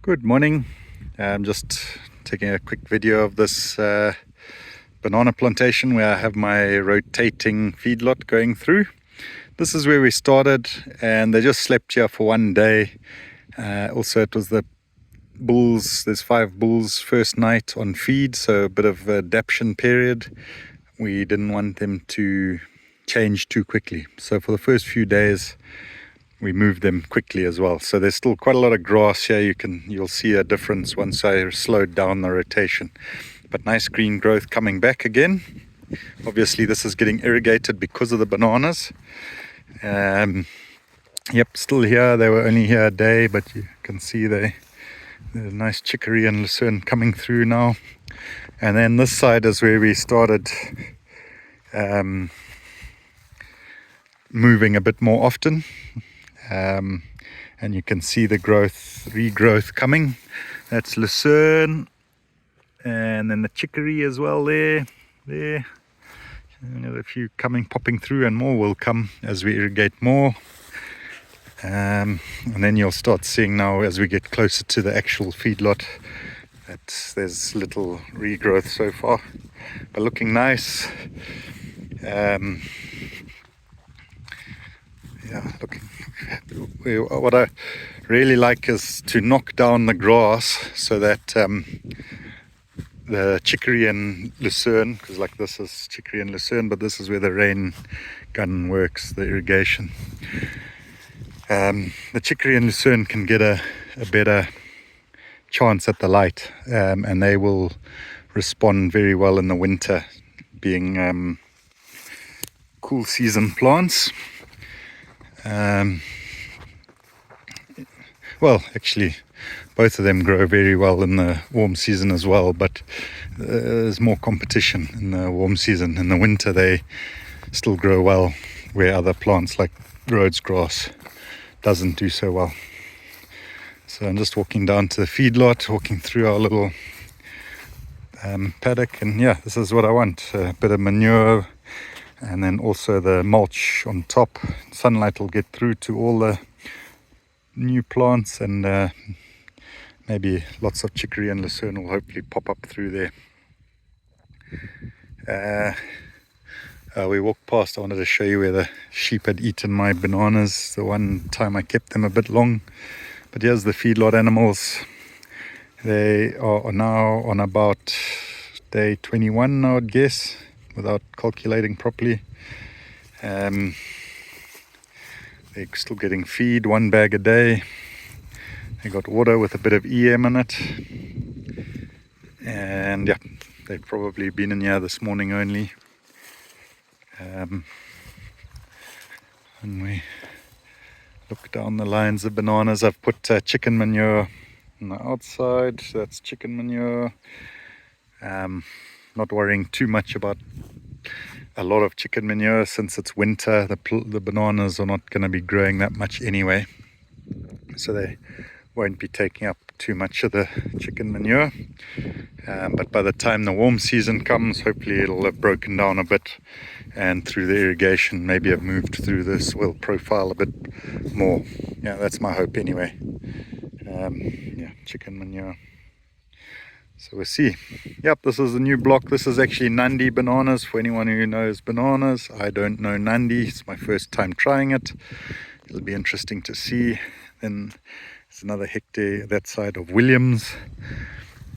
Good morning. I'm just taking a quick video of this banana plantation where I have my rotating feedlot going through. This is where we started, and they just slept here for one day. Also, it was the bulls, there's 5 bulls first night on feed, so a bit of adaptation period. We didn't want them to change too quickly, so for the first few days we moved them quickly as well. So there's still quite a lot of grass here. You'll see a difference once I slowed down the rotation, but nice green growth coming back again. Obviously this is getting irrigated because of the bananas. Yep, still here. They were only here a day, but you can see there's nice chicory and lucerne coming through now. And then this side is where we started moving a bit more often. And you can see the regrowth coming. That's lucerne, and then the chicory as well there. A few popping through, and more will come as we irrigate more. And then you'll start seeing now as we get closer to the actual feedlot that there's little regrowth so far, but looking nice. What I really like is to knock down the grass so that the chicory and lucerne, because like this is chicory and lucerne, but this is where the rain gun works, the irrigation. The chicory and lucerne can get a better chance at the light, and they will respond very well in the winter, being cool season plants. Well, actually both of them grow very well in the warm season as well, but there's more competition in the warm season. In the winter they still grow well, where other plants like Rhodes grass doesn't do so well. So I'm just walking down to the feedlot, walking through our little paddock, and yeah, this is what I want: a bit of manure, and then also the mulch on top. Sunlight will get through to all the new plants, and maybe lots of chicory and lucerne will hopefully pop up through there. We walked past. I wanted to show you where the sheep had eaten my bananas the one time I kept them a bit long. But here's the feedlot animals. They are now on about day 21, I would guess, without calculating properly. They're still getting feed, 1 bag a day. They got water with a bit of EM in it. And yeah, they've probably been in here this morning only. And we look down the lines of bananas. I've put chicken manure on the outside. That's chicken manure. Not worrying too much about a lot of chicken manure since it's winter. The bananas are not going to be growing that much anyway, so they won't be taking up too much of the chicken manure. But by the time the warm season comes, hopefully it'll have broken down a bit, and through the irrigation maybe have moved through the soil profile a bit more. Yeah, that's my hope anyway. Yeah, chicken manure. So we'll see. Yep, this is a new block. This is actually Nandi bananas, for anyone who knows bananas. I don't know Nandi. It's my first time trying it. It'll be interesting to see. Then there's another hectare that side of Williams.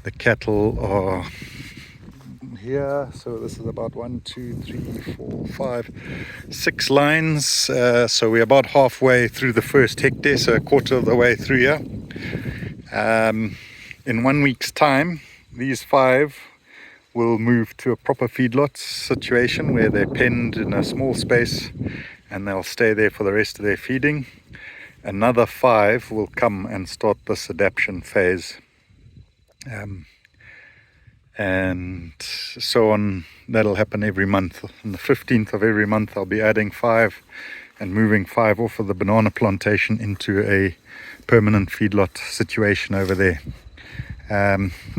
The cattle are here. So this is about 1, 2, 3, 4, 5, 6 lines. So we're about halfway through the first hectare, so a quarter of the way through here. In 1 week's time, these 5 will move to a proper feedlot situation where they're penned in a small space, and they'll stay there for the rest of their feeding. Another 5 will come and start this adaptation phase, and so on. That'll happen every month. On the 15th of every month I'll be adding 5 and moving 5 off of the banana plantation into a permanent feedlot situation over there.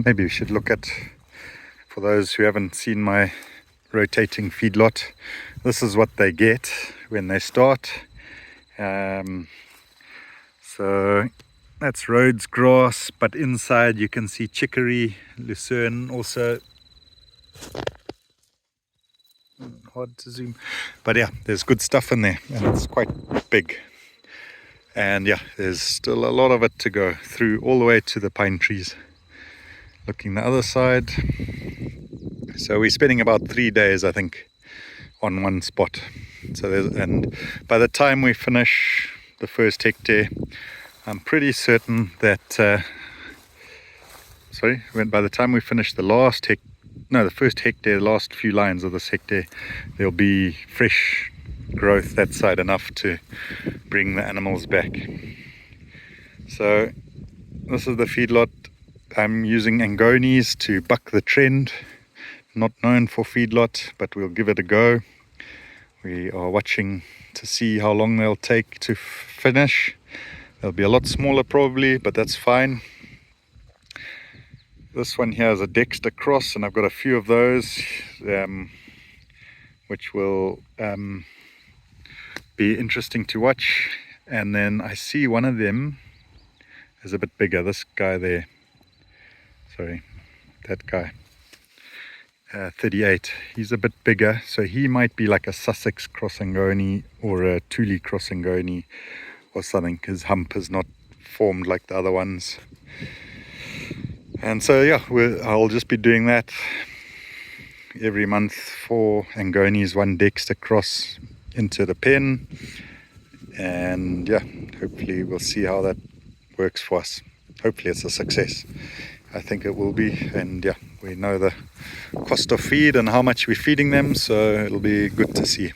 Maybe we should look at, for those who haven't seen my rotating feedlot, this is what they get when they start. So That's Rhodes grass, but inside you can see chicory, lucerne also. Hard to zoom, but yeah, there's good stuff in there, and it's quite big. And yeah, there's still a lot of it to go through all the way to the pine trees. Looking the other side. So we're spending about 3 days, I think, on one spot. So and by the time we finish the first hectare, I'm pretty certain that by the time we finish the first hectare, the last few lines of this hectare, there'll be fresh growth that side, enough to bring the animals back. So this is the feedlot. I'm using Angonis to buck the trend. Not known for feedlot, but we'll give it a go. We are watching to see how long they'll take to finish. They'll be a lot smaller probably, but that's fine. This one here is a Dexter cross, and I've got a few of those, which will be interesting to watch. And then I see one of them is a bit bigger. This guy there, sorry, that guy, 38. He's a bit bigger, so he might be like a Sussex cross Angoni or a Thule cross Angoni or something. His hump is not formed like the other ones. And so yeah, I'll just be doing that every month. 4 Angonis, 1 Dexter cross into the pen, and yeah, hopefully we'll see how that works for us. Hopefully it's a success. I think it will be, and yeah, we know the cost of feed and how much we're feeding them, so it'll be good to see.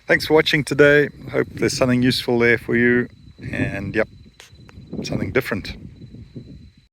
Thanks for watching today. Hope there's something useful there for you, and yep, something different.